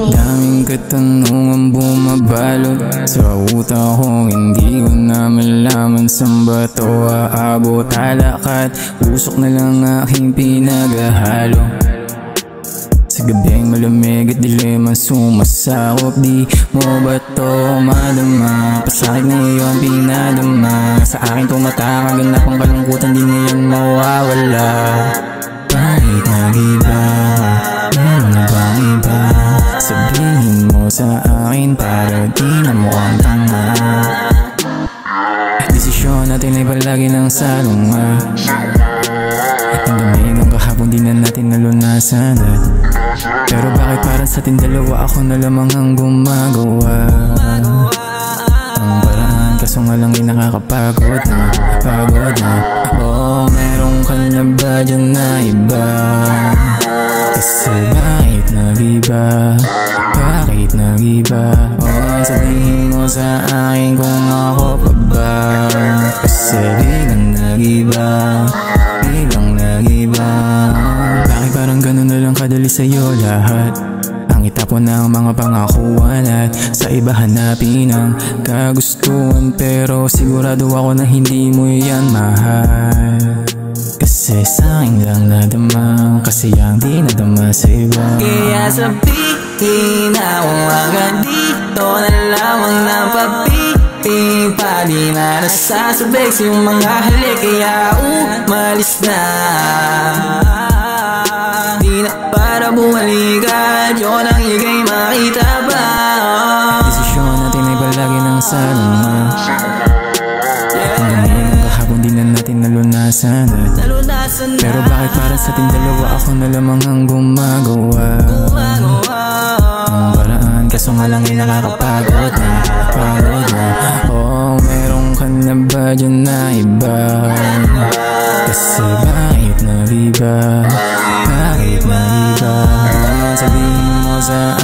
Daming katanungan bumabalot sa utak ko, hindi ko na malaman saan ba to aabot. Talakat usok na lang aking pinaghahalo. Sa gabing malamig at dilim ang sumasakop, di mo ba to madama? Pasakit na iyon pinadama, sa akin tumatakag ganap ang kalungkutan, di na yan mawawala. Bakit nag-iba? Meron na bang iba? Sabihin mo sa akin para di na mukhang tanga. Desisyon natin ay palagi ng salunga. Ang lamig ng kahapon di na natin nalunasan. Pero bakit parang sa ating dalawa ako na lamang ang gumagawa? Ang paraan kaso nga lang ay nakakapagod na, pagod na. Oh, meron ka na ba dyan na iba? Kasi bakit nag-iba? Bakit nag-iba? Oh, sabihin mo sa akin kung ako pa ba? Kasi biglang nag-iba, biglang nag-iba. Bakit parang ganun na lang kadali sa'yo lahat? Ang itapon ng mga pangakuan at sa iba hanapin ang kagustuhan. Pero sigurado ako na hindi mo yan mahal. Kasi sa'kin lang nadama, kasi ang di nadama sa iba. Kaya sabihin ako agad dito na lamang napapiti, pa di na nasasabik sa iyong mga halik. Kaya umalis na, di na para bumalikan, yun ang igay makita ba? Desisyon natin ay palagi ng salunga. Di na natin nalunasan. Pero bakit para sa ating dalawa ako na lamang ang gumagawa? Ang paraan kaso nga lang ay nakakapagod na, pagod na. Oh, meron ka na ba dyan na iba? Kasi bakit nag-iba? Bakit nag-iba? Sabihin mo sa